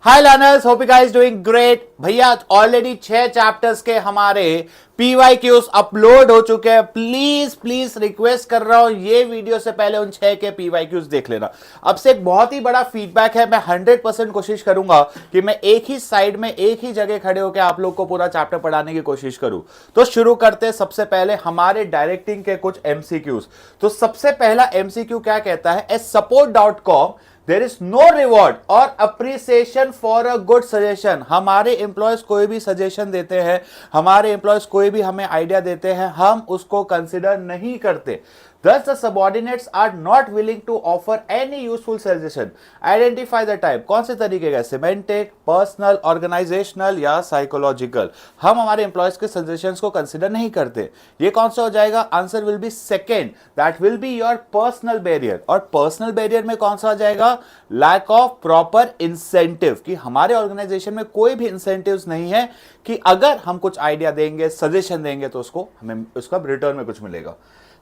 Hi learners, hope you guys doing great. भैया already 6 chapters के हमारे पीवाईक्यूज अपलोड हो चुके हैं। प्लीज प्लीज रिक्वेस्ट कर रहा हूं, ये वीडियो से पहले उन 6 के पीवाईक्यूज देख लेना। अब से एक बहुत ही बड़ा फीडबैक है, मैं 100% कोशिश करूंगा कि मैं एक ही साइड में एक ही जगह खड़े होकर आप लोग को पूरा चैप्टर पढ़ाने की कोशिश करूं। तो शुरू करते हैं सबसे पहले हमारे डायरेक्टिंग के कुछ एमसीक्यूज। तो सबसे पहला एमसीक्यू क्या कहता है, a support.com there is no reward और appreciation for a good suggestion. हमारे एम्प्लॉयज कोई भी सजेशन देते हैं, हमारे एम्प्लॉयज कोई भी हमें आइडिया देते हैं, हम उसको कंसिडर नहीं करते। Thus, the subordinates are not willing to offer any useful suggestion. Identify the type. कौन से तरीके का, सिमेंटिक, पर्सनल, ऑर्गेनाइजेशनल या साइकोलॉजिकल। हम हमारे एम्प्लॉयज के सजेशंस को कंसिडर नहीं करते। ये कौन सा हो जाएगा? Answer will be second, that will be your personal barrier. और पर्सनल बैरियर में कौन सा आ जाएगा? लैक ऑफ प्रॉपर इंसेंटिव, कि हमारे ऑर्गेनाइजेशन में कोई भी इंसेंटिव्स नहीं है कि अगर हम कुछ आइडिया देंगे, सजेशन देंगे तो उसको हमें उसका रिटर्न में कुछ मिलेगा।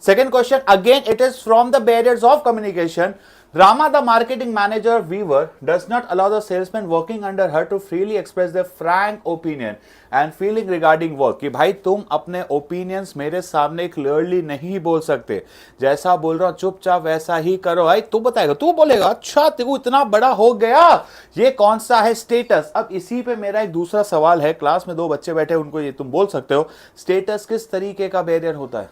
Second question, again it is from the barriers of communication. Rama, the marketing manager of Weaver, does not allow the salesman working under her to freely express their frank opinion and feeling regarding work. कि भाई तुम अपने opinions मेरे सामने clearly नहीं बोल सकते, जैसा बोल रहा हूं चुपचाप वैसा ही करो। भाई तू बताएगा, तू बोलेगा, अच्छा तू इतना बड़ा हो गया। ये कौन सा है? स्टेटस। अब इसी पे मेरा एक दूसरा सवाल है, क्लास में 2 बच्चे बैठे, उनको ये तुम बोल सकते हो, स्टेटस किस तरीके का बैरियर होता है?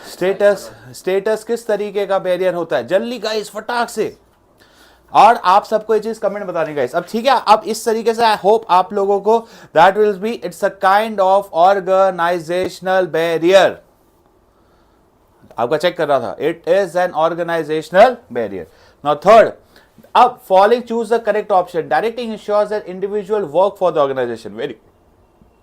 स्टेटस किस तरीके का बैरियर होता है? जल्दी गाइस, फटाक से। और आप सबको ये चीज कमेंट बतानी गाइस। अब ठीक है, अब इस तरीके से आई होप आप लोगों को that will be, it's a kind of organisational barrier. आपका चेक कर रहा था, it is an organisational barrier. Now third, अब following choose the correct option. Directing ensures that individual work for the organisation. Very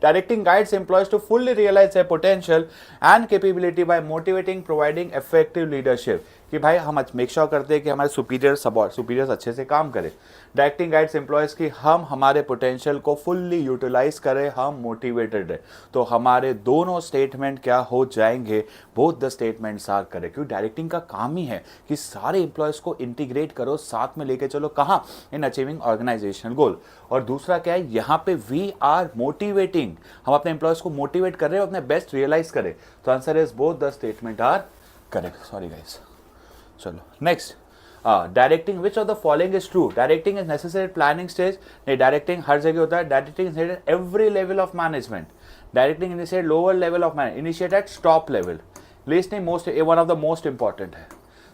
Directing guides employees to fully realize their potential and capability by motivating, providing effective leadership. कि भाई हम make sure करते हैं कि हमारे superiors अच्छे से काम करें। डायरेक्टिंग गाइड्स एम्प्लॉयज की हम हमारे पोटेंशियल को फुल्ली यूटिलाइज करें, हम मोटिवेटेड रहे। तो हमारे दोनों स्टेटमेंट क्या हो जाएंगे? Both the statements are correct. क्योंकि डायरेक्टिंग का काम ही है कि सारे एम्प्लॉयज को इंटीग्रेट करो, साथ में लेके चलो, कहाँ? इन अचीविंग ऑर्गेनाइजेशनल गोल। और दूसरा क्या है, यहाँ पे वी आर मोटिवेटिंग, हम अपने एम्प्लॉयज को मोटिवेट कर रहे हैं, अपने बेस्ट रियलाइज करें। तो answer is both the statement are correct. Sorry guys, चलो next. Directing which of the following is true? Directing is necessary planning stage. नहीं, डायरेक्टिंग हर जगह होता है। Directing is needed every level of management. Directing initiate lower level of management, initiate at top level. List नहीं, most, one of the most important है।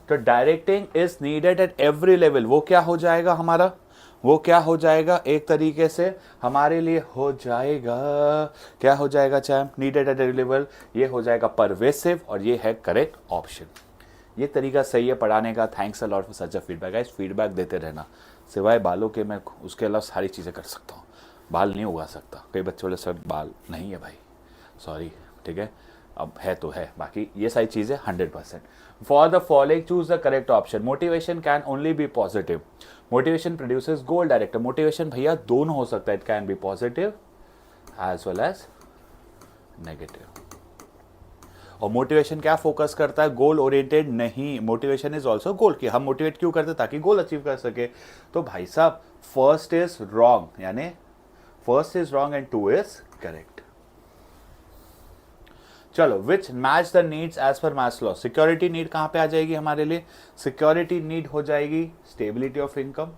तो directing is needed at every level. वो क्या हो जाएगा हमारा? वो क्या हो जाएगा? एक तरीके से हमारे लिए हो जाएगा, क्या हो जाएगा champ? Needed at every level, ये हो जाएगा परवेसिव, और ये है करेक्ट ऑप्शन। ये तरीका सही है पढ़ाने का। Thanks a lot for such a feedback guys. Feedback देते रहना। सिवाय बालों के मैं उसके अलावा सारी चीज़ें कर सकता हूँ, बाल नहीं उगा सकता। कई बच्चों बोले सर बाल नहीं है भाई, सॉरी, ठीक है, अब है तो है, बाकी ये सारी चीज़ें 100%। For the following choose the correct option. Motivation can only be positive. Motivation produces goal director. Motivation भैया दोनों हो सकता है, it can be positive as well as negative. और मोटिवेशन क्या फोकस करता है? गोल ओरिएंटेड नहीं। मोटिवेशन इज ऑल्सो गोल, कि हम मोटिवेट क्यों करते हैं? ताकि गोल अचीव कर सके। तो भाई साहब फर्स्ट इज रॉन्ग, यानी first is wrong and 2 is correct. चलो, which match the needs as per Maslow. Security need कहां पे आ जाएगी हमारे लिए? सिक्योरिटी नीड हो जाएगी stability of income.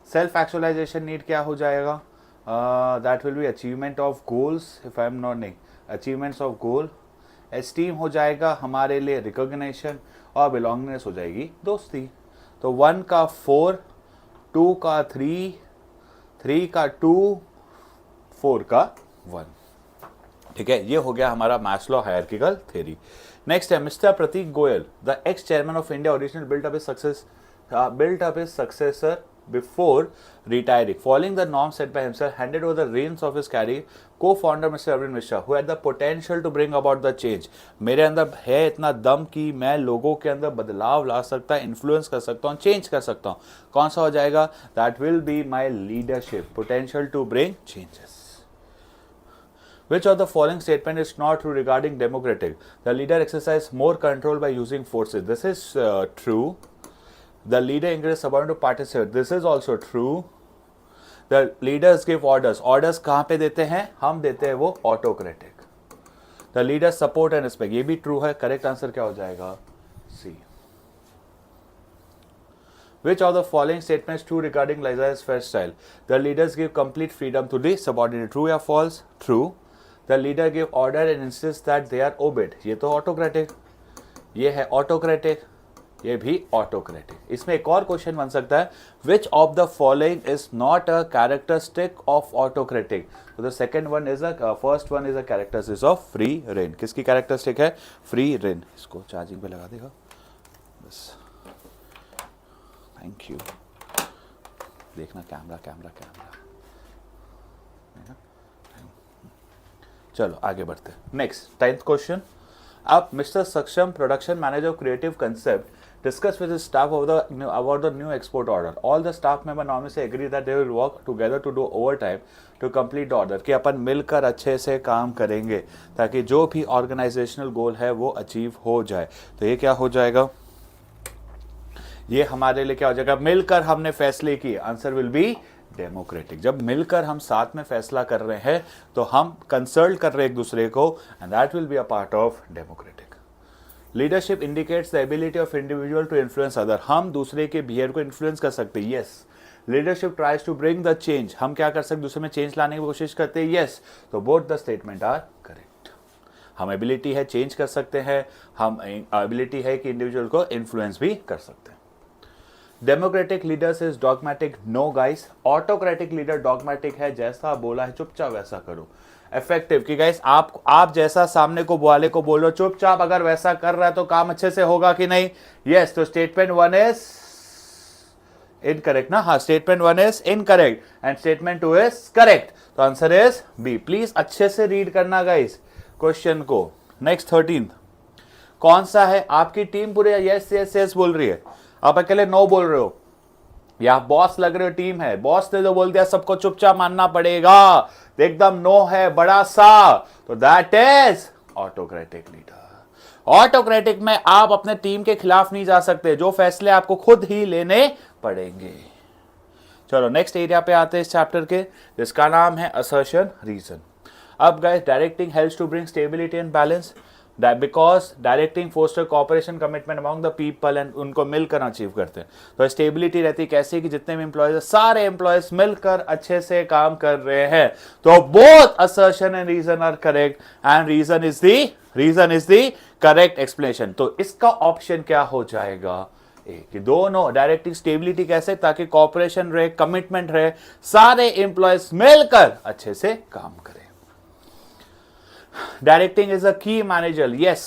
Self actualization need क्या हो जाएगा? That will be achievement of goals, if I am not, नहीं, अचीवमेंट्स ऑफ गोल। एस्टीम हो जाएगा हमारे लिए रिकॉग्निशन, और बिलोंगिंगनेस हो जाएगी दोस्ती। तो 1 का 4, 2 का 3, 3 का 2, 4 का 1। ठीक है, ये हो गया हमारा मैस्लो हायरार्किकल थ्योरी। नेक्स्ट है mister Prateek Goyal, the ex chairman of India original built up his successor before retiring. Following the norms set by himself, handed over the reins of his career, co-founder Mr. Arvind Mishra, who had the potential to bring about the change. मेरे अंदर है इतना दम कि मैं लोगों के अंदर बदलाव ला सकता, इन्फ्लुएंस कर सकता हूँ, चेंज कर सकता हूँ। कौन सा हो जाएगा? That will be my leadership, potential to bring changes. Which of the following statement is not true regarding democratic? The leader exercised more control by using forces. This is true. The leader encourages subordinate to participate. This is also true. The leaders give orders. Orders कहाँ पे देते हैं? हम देते हैं वो autocratic. The leaders support and respect. ये भी true है. Correct answer क्या हो जाएगा? C. Which of the following statements true regarding laissez-faire style? The leaders give complete freedom to the subordinate. True या false? True. The leader give order and insists that they are obeyed. ये तो autocratic. ये है autocratic. ये भी autocratic. इसमें एक और क्वेश्चन बन सकता है, which of the following is not a characteristic of autocratic? So the second one is first one is a characteristic of free reign. किसकी characteristic है? Free reign. इसको चार्जिंग पे लगा देगा बस. Thank you. देखना कैमरा कैमरा कैमरा. चलो आगे बढ़ते हैं. Next 10th question. अब मिस्टर सक्षम, production manager of creative concept, discuss with his staff about the new export order. All the staff member normally agree that they will work together to do overtime to complete the order. कि अपन मिलकर अच्छे से काम करेंगे ताकि जो भी organisational गोल है वो अचीव हो जाए. तो ये क्या हो जाएगा? ये हमारे लिए क्या हो जाएगा? मिलकर हमने फैसले किए. Answer will be democratic. जब मिलकर हम साथ में फैसला कर रहे हैं तो हम कंसल्ट कर रहे हैं एक दूसरे को, and that will be a part of democratic. Leadership indicates the ability of individual to influence other. हम दूसरे के बिहेवियर को इन्फ्लुएंस कर सकते हैं. Yes. Leadership tries to bring the change. हम क्या कर सकते, दूसरे में चेंज लाने की कोशिश करते हैं. यस. तो both the statement are correct. हम एबिलिटी है चेंज कर सकते हैं, हम एबिलिटी है कि इंडिविजुअल को इन्फ्लुएंस भी कर सकते हैं. Democratic leaders is dogmatic. No guys. Autocratic leader dogmatic है, जैसा बोला है चुपचाप वैसा करो. इफेक्टिव कि गाइस आप जैसा सामने को वाले को बोलो चुपचाप अगर वैसा कर रहा है तो काम अच्छे से होगा कि नहीं. यस. तो स्टेटमेंट 1 इज इनकरेक्ट ना. हाँ, statement 1 is incorrect and statement 2 is correct. तो आंसर इज बी. प्लीज अच्छे से रीड करना गाइस क्वेश्चन को. Next 13th. कौन सा है? आपकी टीम पूरे यस यस यस बोल रही है, आप अकेले नो बोल रहे हो, या बॉस लग रहे हो. टीम है, बॉस ने जो बोल दिया सबको चुपचाप मानना पड़ेगा, एकदम नो है बड़ा सा, तो that is autocratic leader. Autocratic में आप अपने टीम के खिलाफ नहीं जा सकते, जो फैसले आपको खुद ही लेने पड़ेंगे. चलो नेक्स्ट एरिया पे आते हैं इस चैप्टर के, जिसका नाम है असर्शन रीजन. अब guys directing helps to bring stability and balance. Because directing foster cooperation commitment among the people and उनको मिलकर अचीव करते हैं. तो स्टेबिलिटी रहती है कैसे कि जितने भी एम्प्लॉयज सारे एम्प्लॉयज मिलकर अच्छे से काम कर रहे हैं. तो both assertion and reason are correct and reason is the correct explanation. तो इसका ऑप्शन क्या हो जाएगा? कि दोनों डायरेक्टिंग स्टेबिलिटी कैसे, ताकि कॉपरेशन रहे, कमिटमेंट रहे, सारे एम्प्लॉयज मिलकर अच्छे से काम करें. Directing is a key manager. Yes,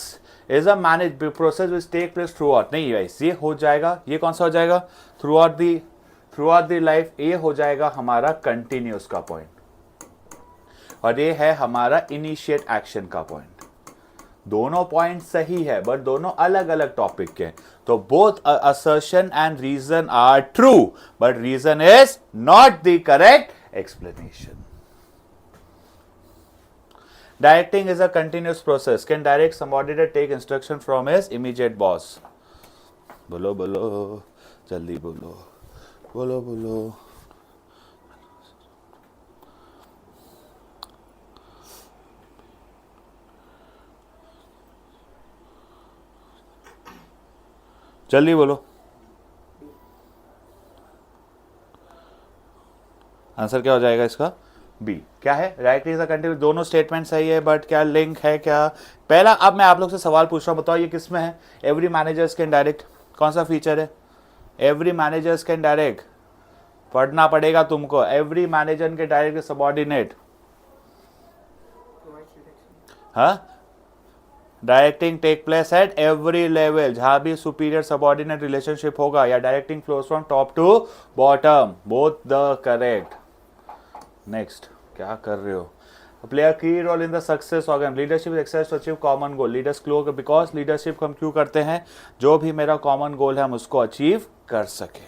is a managed process which take place throughout. नहीं guys, ये हो जाएगा. ये कौन सा हो जाएगा? throughout the life. ये हो जाएगा हमारा continuous का पॉइंट, और ये है हमारा initiate action का पॉइंट. दोनों पॉइंट सही है, बट दोनों अलग अलग टॉपिक के. तो both assertion and reason are true, but reason is not the correct explanation. Directing is a continuous process. Can direct subordinate take instruction from his immediate boss? बोलो बोलो जल्दी बोलो बोलो बोलो. जल्दी बोलो. आंसर क्या हो जाएगा इसका? बी. क्या है? Directing is a continuous. दोनों स्टेटमेंट सही है, बट क्या लिंक है क्या? पहला, अब मैं आप लोग से सवाल पूछ रहा हूं, बताओ ये किस में है? Every managers can direct. कौन सा फीचर है? Every managers can direct. पढ़ना पड़ेगा तुमको. एवरी मैनेजर के डायरेक्ट सबॉर्डिनेट. हाँ, directing take place at every level. जहां भी सुपीरियर सबॉर्डिनेट रिलेशनशिप होगा, या directing flows from top to bottom. Both the correct. Next, क्या कर रहे हो? Play a key role in the success organ. Leadership is exercise to achieve common goal. Leaders क्लो, because leadership हम क्यों करते हैं? जो भी मेरा कॉमन गोल है हम उसको अचीव कर सके.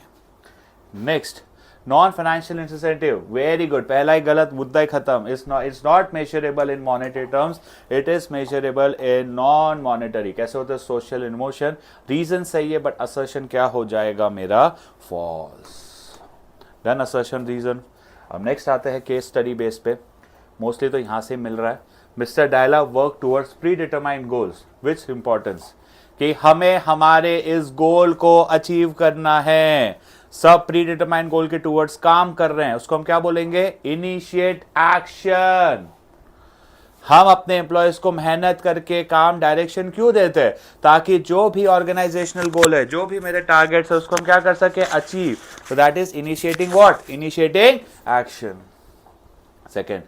Next, non financial incentive, very good, पहला ही गलत, मुद्दा ही खत्म. It's not measurable in monetary terms, it is measurable in non monetary. कैसे होता है? Social emotion. रीजन सही है बट असर्शन क्या हो जाएगा मेरा? फॉल्स. Done assertion reason. अब नेक्स्ट आते हैं केस स्टडी बेस पे, मोस्टली तो यहां से मिल रहा है. Mister Daila work towards predetermined goals which importance, कि हमें हमारे इस गोल को अचीव करना है. सब प्री डिटरमाइंड गोल के टुवर्ड्स काम कर रहे हैं, उसको हम क्या बोलेंगे? Initiate action. हम अपने एम्प्लॉयज को मेहनत करके काम डायरेक्शन क्यों देते हैं? ताकि जो भी ऑर्गेनाइजेशनल गोल है, जो भी मेरे टारगेट्स है, उसको हम क्या कर सके? Achieve. So that is initiating what? Initiating action. Second,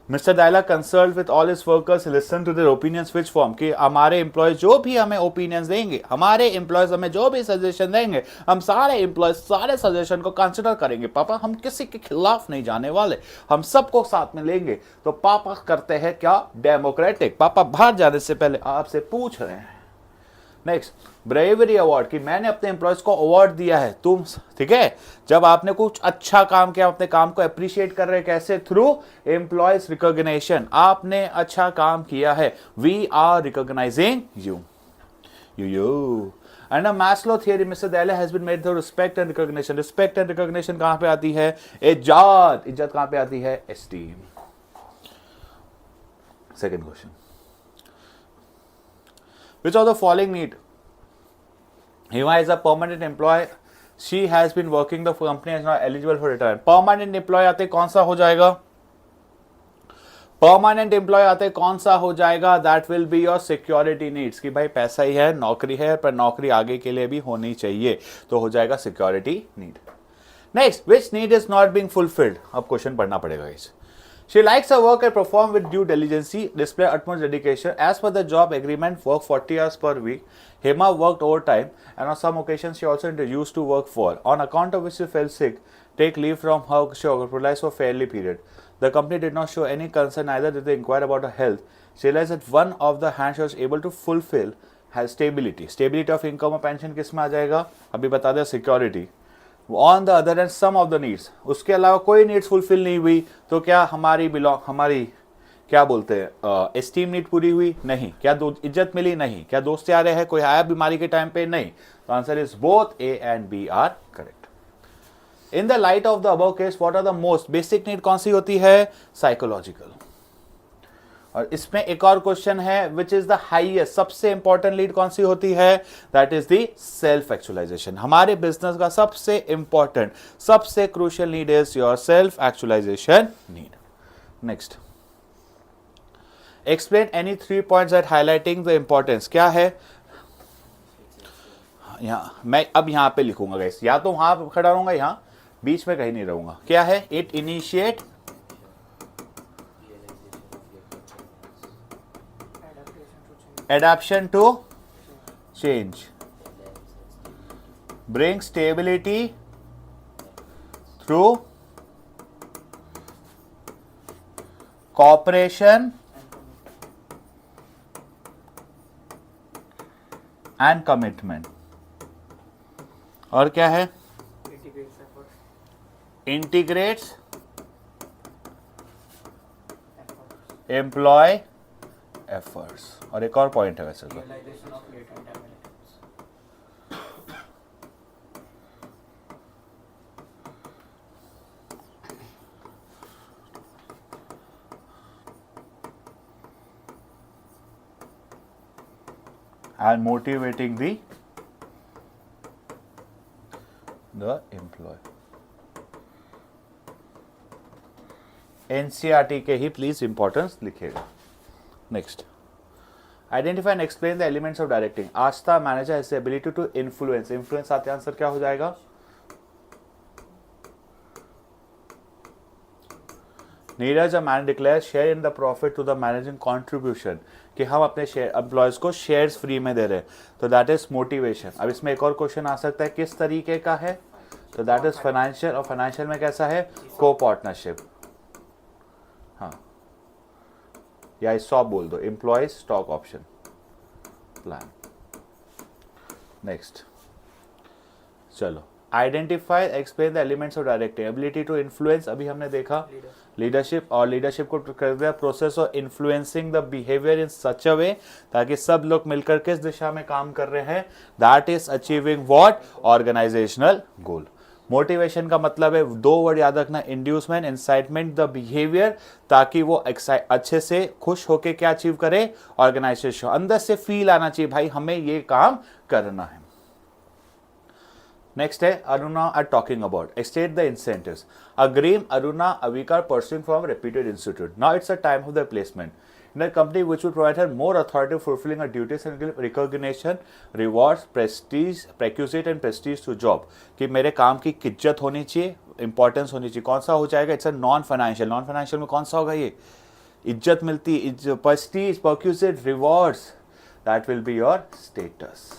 Mr. Daila consult with all his workers, listen to their opinions which form, कि हमारे एम्प्लॉयज जो भी हमें ओपिनियंस देंगे, हमारे एम्प्लॉयज हमें जो भी सजेशन देंगे, हम सारे एम्प्लॉयज सारे सजेशन को कंसिडर करेंगे. पापा हम किसी के खिलाफ नहीं जाने वाले, हम सबको साथ में लेंगे. तो पापा करते हैं क्या? डेमोक्रेटिक. पापा बाहर जाने से पहले आपसे पूछ रहे हैं. नेक्स्ट, ब्रेवरी अवार्ड, कि मैंने अपने एम्प्लॉयज को अवार्ड दिया है. तुम ठीक है, जब आपने कुछ अच्छा काम किया, अपने काम को अप्रिशिएट कर रहे हैं. कैसे? Through employees recognition. आपने अच्छा काम किया है, we are recognising you. You and Maslow theory mister Daila has been made through respect and recognition. Respect and recognition कहां पे आती है? इज्जत. इज्जत कहां पे आती है? Esteem. Second question, which of the following need? Hima is a permanent employee. She has been working the company and is not eligible for retirement. Permanent employee आते कौन सा हो जाएगा? परमानेंट एम्प्लॉय आते कौन सा हो जाएगा? That will be your security needs, कि भाई पैसा ही है, नौकरी है, पर नौकरी आगे के लिए भी होनी चाहिए, तो हो जाएगा security need. Next, which need is not being fulfilled. अब क्वेश्चन पढ़ना पड़ेगा इस. She likes her work and perform with due diligence, display utmost dedication. As per the job agreement, work 40 hours per week. Hema worked overtime and on some occasions she also used to work for. On account of which she fell sick, take leave from her hospitalized for fairly period. The company did not show any concern, neither did they inquire about her health. She realized that one of the hands she was able to fulfill has stability. Stability of income और pension किस में आ जाएगा? अभी बता दें, security. On the other end some of the needs, उसके अलावा कोई नीड्स फुलफिल नहीं हुई, तो क्या हमारी क्या बोलते हैं, एस्टीम नीड पूरी हुई? नहीं. क्या इज्जत मिली? नहीं. क्या दोस्त आ रहे हैं? कोई आया बीमारी के टाइम पे? नहीं. तो answer is both A and B are correct. In the light of the above case, what are the most basic need कौन सी होती है? साइकोलॉजिकल. और इसमें एक और क्वेश्चन है, विच इज द हाईएस्ट, सबसे इंपॉर्टेंट लीड कौन सी होती है? That is the self actualization. हमारे बिजनेस का सबसे इंपॉर्टेंट, सबसे crucial need is your self actualization need. Next, explain any 3 points that highlighting the importance. क्या है? मैं अब यहां पे लिखूंगा गाइस, या तो वहां खड़ा रहूंगा, यहां बीच में कहीं नहीं रहूंगा. क्या है? It initiate adaptation to change, bring stability through cooperation and commitment. और क्या है? integrates employee efforts. और एक और पॉइंट है वैसे तो, and motivating the employee. NCERT के ही प्लीज इंपॉर्टेंस लिखेगा. Next, identify and explain the elements of directing. Aastha manager has the ability to influence. Influence आते आंसर क्या हो जाएगा? Neeraj a man declare share in the profit to the managing contribution, कि हम अपने शेयर एम्प्लॉयज को shares free में दे रहे हैं, तो दैट इज मोटिवेशन. अब इसमें एक और क्वेश्चन आ सकता है, किस तरीके का है? तो दैट इज फाइनेंशियल. और फाइनेंशियल में कैसा है? को पार्टनरशिप. हाँ, या स्टॉप बोल दो, employees stock option plan. Next, चलो identify explain the elements of directing, ability to influence, अभी हमने देखा लीडरशिप, और लीडरशिप को कर दिया process of influencing the behaviour in such a way ताकि सब लोग मिलकर किस दिशा में काम कर रहे हैं, that is achieving what, organizational goal. Motivation का मतलब है दो वर्ड याद रखना, इंड्यूसमेंट, इंसाइटमेंट द बिहेवियर, ताकि वो अच्छे से खुश होके क्या अचीव करे, ऑर्गेनाइजेशन, अंदर से फील आना चाहिए भाई हमें ये काम करना है। नेक्स्ट है Aruna are talking about state the incentives, अग्रीम Aruna Avika pursuing from reputed institute, now it's a time of the placement in a company which will provide her more authority fulfilling her duties and give recognition, rewards, prestige, prerequisite and prestige to job, कि मेरे काम की इज्जत होनी चाहिए, importance होनी चाहिए। कौन सा हो जाएगा, it's a non financial, non financial में कौन सा होगा, ये इज्जत मिलती, prestige, prerequisite, rewards, that will be your status।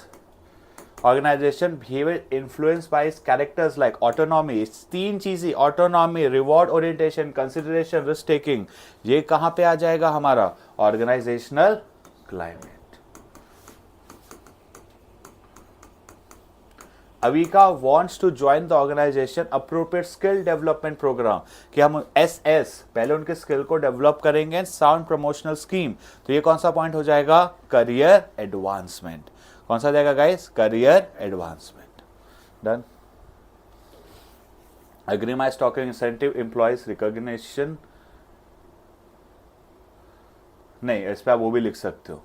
Organization behaviour influence by characters like autonomy, तीन चीजें, autonomy, reward orientation, consideration, risk taking, ये कहां पे आ जाएगा हमारा, organizational climate. Avika wants to join the organization appropriate skill development program, कि हम एसएस पहले उनके स्किल को डेवलप करेंगे, साउंड प्रमोशनल स्कीम, तो ये कौन सा पॉइंट हो जाएगा, करियर एडवांसमेंट। कौन सा जाएगा गाइस, करियर एडवांसमेंट। डन। अग्रीमाइज स्टॉकिंग इंसेंटिव एम्प्लॉयज रिकॉग्निशन, नहीं इस पे आप वो भी लिख सकते हो,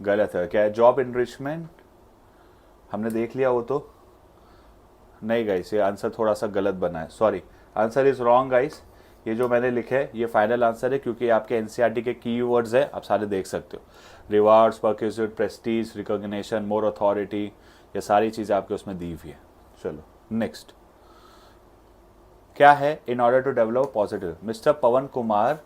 गलत है, क्या है, जॉब इनरिचमेंट, हमने देख लिया वो तो नहीं गाइस, ये आंसर थोड़ा सा गलत बना है, sorry, answer is wrong guys, ये जो मैंने लिखे है ये फाइनल आंसर है, क्योंकि आपके एनसीईआरटी के कीवर्ड्स है, आप सारे देख सकते हो, रिवार्ड्स, परक्यूजिट, प्रेस्टीज, रिकॉग्निशन, मोर अथॉरिटी, ये सारी चीजें आपके उसमें दी हुई है। चलो नेक्स्ट क्या है, in order to develop positive, mister Pawan Kumar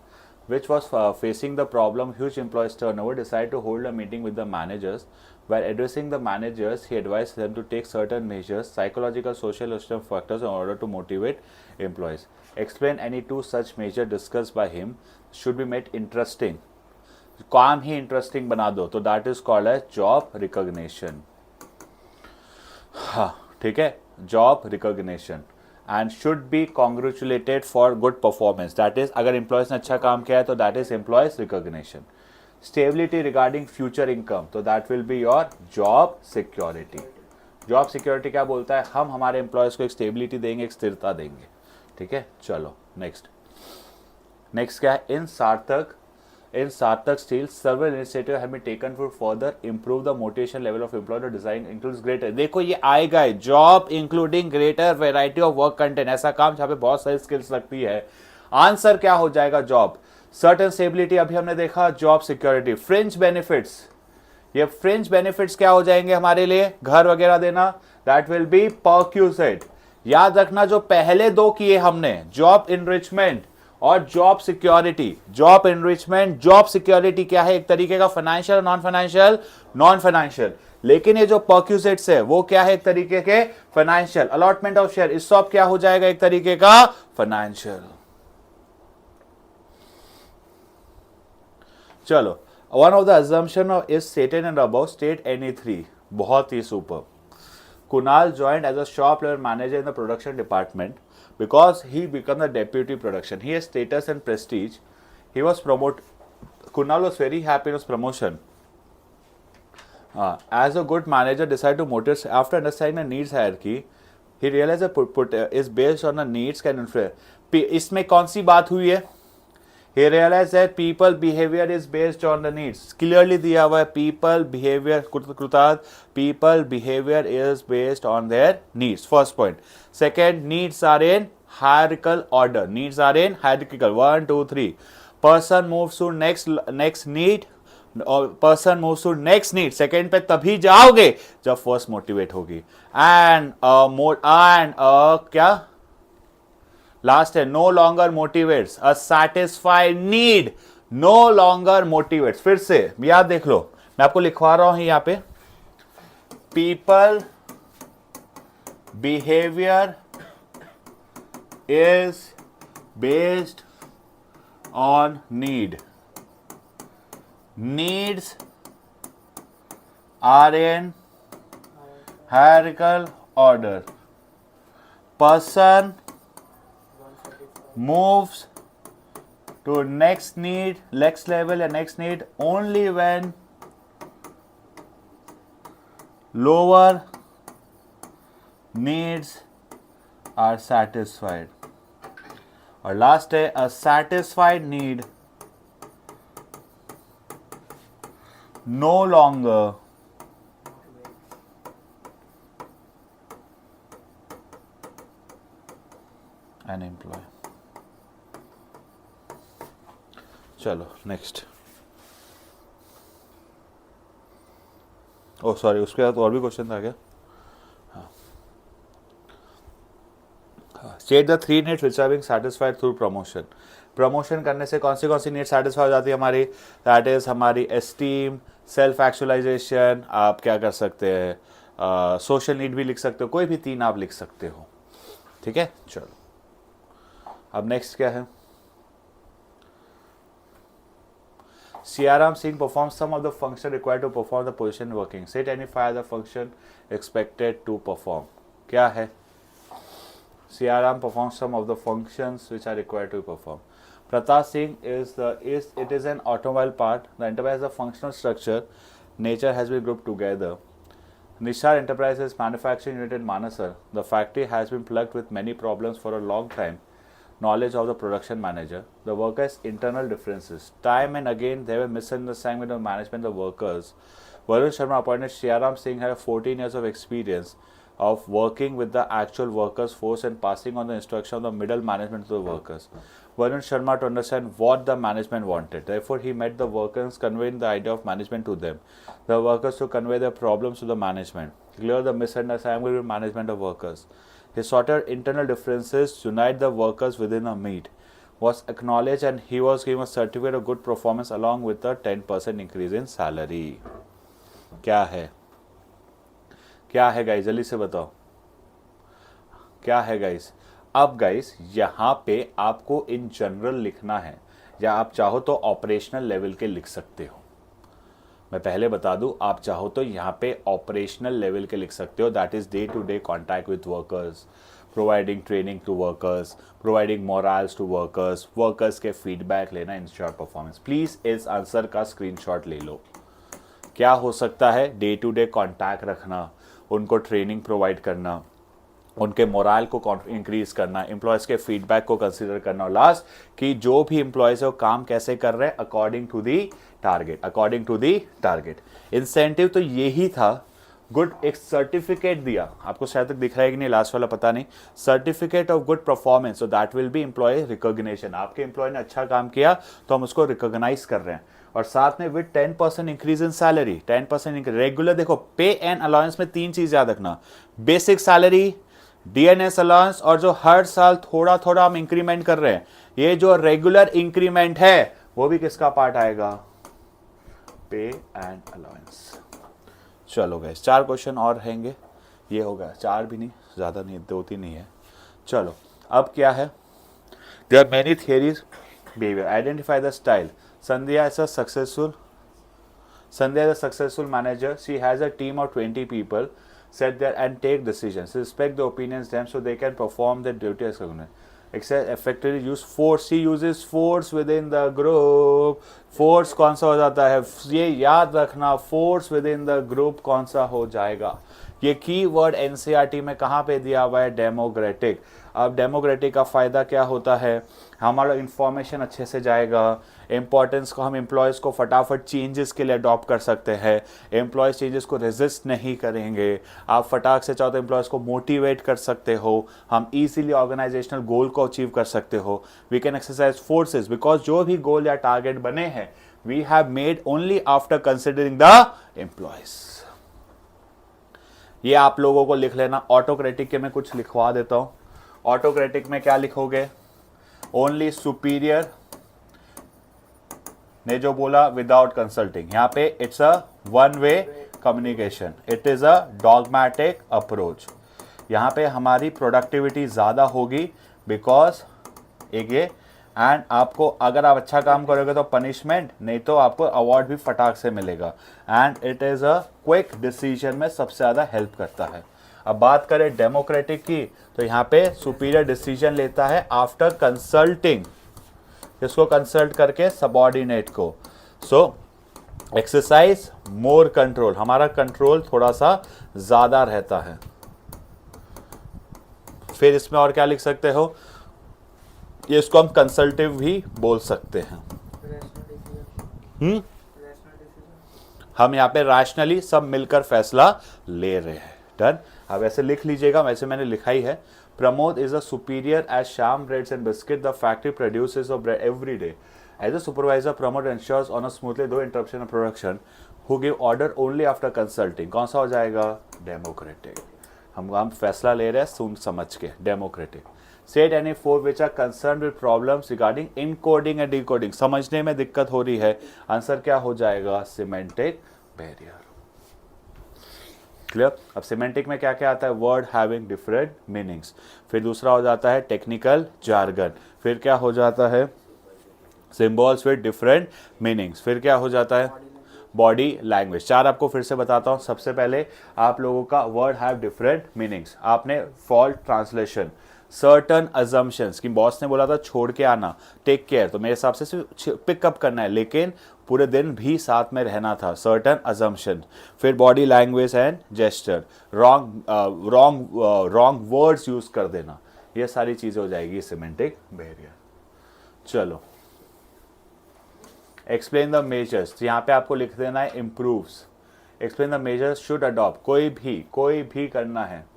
which was facing the problem huge employees turnover decided to hold a meeting with the managers. While addressing the managers, he advised them to take certain measures, psychological, social, system factors in order to motivate employees. Explain any two such measures discussed by him should be made interesting. काम ही interesting बना दो, तो that is called as job recognition. हाँ ठीक है, job recognition and should be congratulated for good performance, that is अगर employees ने अच्छा काम किया है तो that is employees recognition. Stability regarding future income, तो that will be your job security. Job security क्या बोलता है, हम हमारे एम्प्लॉयज को एक स्टेबिलिटी देंगे, एक स्थिरता देंगे। ठीक है, चलो नेक्स्ट क्या है, in Sarthak Steel, several initiatives have been taken to further improve the motivation level of employee. The design includes greater, देखो ये आएगा job including greater variety of work content, ऐसा काम जहाँ पे बहुत सारी स्किल्स लगती है। आंसर क्या हो जाएगा, जॉब सर्टेन स्टेबिलिटी, अभी हमने देखा जॉब सिक्योरिटी। फ्रिंज बेनिफिट्स, ये फ्रिंज बेनिफिट्स क्या हो जाएंगे हमारे लिए, घर वगैरह देना, दैट विल बी परक्यूजिट। याद रखना जो पहले दो किए हमने, जॉब इनरिचमेंट और job security. Job enrichment, job security क्या है, एक तरीके का financial, non financial, non financial, लेकिन ये जो परक्यूजिट्स है वो क्या है, एक तरीके के फाइनेंशियल। अलॉटमेंट ऑफ शेयर, इस सब क्या हो जाएगा, एक तरीके का फाइनेंशियल। चलो, one of the assumption of is stated and above, state any three, बहुत ही super. Kunal joined as a shop level manager in the production department because he became the deputy production. He has status and prestige. He was promoted. Kunal was very happy in his promotion. As a good manager, decided to motivate. After understanding the needs hierarchy, he realized that put is based on the needs can influence. इसमें कौन सी बात हुई है? He realized that people behavior is based on the needs. Clearly दिया हुआ है, people behavior, कृतार्थ, people behavior is based on their needs. First point. Second, needs are in hierarchical order. Needs are in hierarchical. 1, 2, 3. Person moves to next need. Person moves to next need. Second पे तभी जाओगे जब first motivate होगी. And क्या? Last है, no longer motivates a satisfied need, no longer motivates. फिर से याद देख लो, मैं आपको लिखवा रहा हूं यहां पे, people behaviour is based on need, needs are in hierarchical order, person moves to next level या next need only when lower needs are satisfied. और लास्ट है a satisfied need no longer an employee. चलो next. Oh sorry, उसके बाद और भी question था क्या? State the 3 needs which are being satisfied through promotion. Promotion करने से कौन सी नीड सेटिस्फाई हो जाती है हमारी? दैट इज हमारी एस्टीम, सेल्फ एक्चुअलाइजेशन. आप क्या कर सकते हैं, सोशल नीड भी लिख सकते हो, कोई भी 3 आप लिख सकते हो. ठीक है, चलो अब नेक्स्ट क्या है? Siaram Singh performs some of the function required to perform the position working. State any 5 the function expected to perform. क्या है? Siaram performs some of the functions which are required to perform. Pratap Singh it is an automobile part. The enterprise has a functional structure. Nature has been grouped together. Nishar Enterprises manufacturing unit in Manasar. The factory has been plagued with many problems for a long time. Knowledge of the production manager. The workers' internal differences. Time and again they were misunderstanding with the management of the workers. Varun Sharma appointed Siaram Singh had 14 years of experience of working with the actual workers force and passing on the instruction of the middle management to the workers. Varun Sharma to understand what the management wanted. Therefore, he met the workers, conveying the idea of management to them. The workers to convey their problems to the management. Clear the misunderstanding with management of workers. He sorted internal differences, unite the workers within a meet, was acknowledged and he was given a certificate of good performance along with a 10% increase in salary. क्या है? क्या है guys, जल्दी से बताओ क्या है guys. अब गाइस यहाँ पे आपको इन जनरल लिखना है, या आप चाहो तो ऑपरेशनल लेवल के लिख सकते हो. मैं पहले बता दूं, आप चाहो तो यहाँ पे ऑपरेशनल लेवल के लिख सकते हो. That is day to day contact with workers, providing training to workers, providing morals to workers, workers के फीडबैक लेना, इंश्योर परफॉर्मेंस. प्लीज इस आंसर का स्क्रीनशॉट ले लो. क्या हो सकता है? डे टू डे कॉन्टैक्ट रखना, उनको ट्रेनिंग प्रोवाइड करना, उनके मोरल को इंक्रीज करना, एम्प्लॉयज़ के फीडबैक को कंसीडर करना, और लास्ट कि जो भी एम्प्लॉयज़ है वो काम कैसे कर रहे हैं according to the target. According to the target. Incentive तो यही था. गुड एक सर्टिफिकेट दिया आपको, शायद तक दिख रहा है कि नहीं लास्ट वाला पता नहीं. Certificate of good performance, so that will be employ recognition. आपके एम्प्लॉय ने अच्छा काम किया तो हम उसको रिकॉग्नाइज कर रहे हैं. और साथ में with 10% increase in salary. 10% regular. देखो पे एंड अलाउंस में 3 चीज याद रखना. बेसिक सैलरी, डीएनएस अलाउंस, और जो हर साल थोड़ा थोड़ा हम इंक्रीमेंट कर रहे हैं, ये जो रेगुलर इंक्रीमेंट है वो भी किसका पार्ट आएगा? पे एंड अलाउंस. चलो गाइस 4 क्वेश्चन और रहेंगे. ये होगा 4 भी नहीं, ज़्यादा नहीं, 2-3 ही है. चलो अब क्या है? There are many theories. Behaviour. Identify the style. Sandhya is a successful manager. She has a team of 20 people. Sit there and take decisions. Respect the opinions them so they can perform their duty as cognitive. Effectively use force. She uses force within the group. Force कौन सा हो जाता है? ये याद रखना, force within the group कौन सा हो जाएगा? ये की वर्ड एनसीईआरटी में कहाँ पे दिया हुआ है? डेमोक्रेटिक. अब डेमोक्रेटिक का फ़ायदा क्या होता है? हमारा इंफॉर्मेशन अच्छे से जाएगा. इम्पोर्टेंस को हम एम्प्लॉयज़ को फटाफट चेंजेस के लिए अडॉप्ट कर सकते हैं. एम्प्लॉयज़ चेंजेस को रेजिस्ट नहीं करेंगे. आप फटाक से चाहो तो एम्प्लॉयज़ को मोटिवेट कर सकते हो. हम ईजीली ऑर्गेनाइजेशनल गोल को अचीव कर सकते हो. We can exercise forces because जो भी गोल या टारगेट बने हैं we have made only after considering the employees. ये आप लोगों को लिख लेना. ऑटोक्रेटिक के मैं कुछ लिखवा देता हूँ. ऑटोक्रेटिक में क्या लिखोगे? ओनली सुपीरियर ने जो बोला विदाउट कंसल्टिंग. यहाँ पे it's a one way communication. It is a dogmatic approach. यहाँ पे हमारी प्रोडक्टिविटी ज़्यादा होगी बिकॉज एक ये, एंड आपको अगर आप अच्छा काम करोगे तो पनिशमेंट, नहीं तो आपको अवार्ड भी फटाक से मिलेगा. And it is a quick decision में सबसे ज़्यादा हेल्प करता है. अब बात करें डेमोक्रेटिक की, तो यहाँ पे सुपीरियर डिसीजन लेता है आफ्टर कंसल्टिंग, इसको कंसल्ट करके सबऑर्डिनेट को। सो एक्सरसाइज मोर कंट्रोल, हमारा कंट्रोल थोड़ा सा ज्यादा रहता है। फिर इसमें और क्या लिख सकते हो, ये इसको हम कंसल्टिव भी बोल सकते हैं। हम यहाँ पे रैशनली सब मिलकर फैसला ले रहे हैं। डन। अब ऐसे लिख लीजिएगा, वैसे मैंने लिखा ही है। Pramod is a superior as Shyam breads and biscuit the factory produces of bread every day. As a supervisor Pramod ensures on a smoothly though interruption of production who give order only after consulting. कौन सा हो जाएगा, democratic. हम फैसला ले रहे हैं सुन समझ के, democratic. State any four which are concerned with problems regarding encoding and decoding, समझने में दिक्कत हो रही है, आंसर क्या हो जाएगा, सिमेंटिक बैरियर। क्लियर। अब सिमेंटिक में क्या क्या आता है, वर्ड हैविंग डिफरेंट मीनिंग्स। फिर दूसरा हो जाता है टेक्निकल जार्गन। फिर क्या हो जाता है, सिंबल्स विद डिफरेंट मीनिंग्स। फिर क्या हो जाता है, बॉडी लैंग्वेज। चार आपको फिर से बताता हूँ। सबसे पहले आप लोगों का वर्ड हैव डिफरेंट मीनिंग्स, आपने फॉल्ट ट्रांसलेशन, सर्टन अजम्पशंस कि बॉस ने बोला था छोड़ के आना, टेक केयर, तो मेरे हिसाब से सिर्फ पिकअप करना है, लेकिन पूरे दिन भी साथ में रहना था, सर्टन अजम्पशन। फिर body language and gesture, wrong words use कर देना, ये सारी चीजें हो जाएगी सिमेंटिक बैरियर। चलो, एक्सप्लेन द मेजर्स, यहाँ पे आपको लिख देना है improves. Explain the measures should adopt, कोई भी करना है।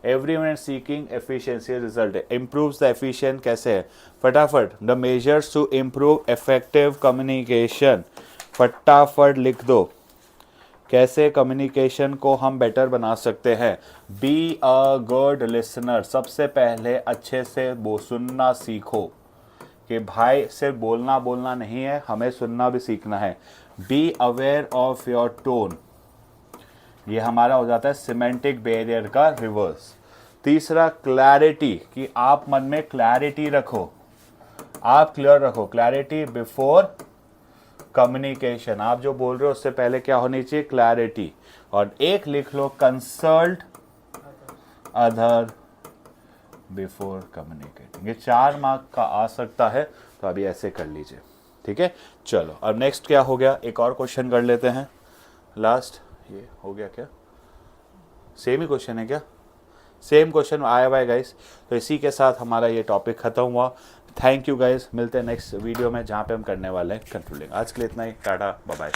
एवरीवन सीकिंग एफिशिएंसी रिजल्ट है, इम्प्रूव्स द एफिशिएंट कैसे है, फटाफट। The measures to improve effective communication, फटाफट लिख दो, कैसे कम्युनिकेशन को हम बेटर बना सकते हैं। बी अ गुड लिसनर, सबसे पहले अच्छे से सुनना सीखो, कि भाई सिर्फ बोलना नहीं है, हमें सुनना भी सीखना है। Be aware of your tone, ये हमारा हो जाता है सिमेंटिक बैरियर का रिवर्स। तीसरा क्लैरिटी, कि आप मन में क्लैरिटी रखो, आप क्लियर रखो, क्लैरिटी बिफोर कम्युनिकेशन, आप जो बोल रहे हो उससे पहले क्या होनी चाहिए, क्लैरिटी। और एक लिख लो, कंसल्ट अदर बिफोर कम्युनिकेटिंग। ये 4 मार्क का आ सकता है, तो अभी ऐसे कर लीजिए, ठीक है। चलो, अब नेक्स्ट क्या हो गया, एक और क्वेश्चन कर लेते हैं लास्ट। ये हो गया क्या, सेम ही क्वेश्चन है क्या, सेम क्वेश्चन आया हुआ है गाइस। तो इसी के साथ हमारा ये टॉपिक खत्म हुआ। थैंक यू गाइस, मिलते हैं नेक्स्ट वीडियो में जहाँ पे हम करने वाले हैं कंट्रोलिंग। आज के लिए इतना ही, टाटा बाय बाय।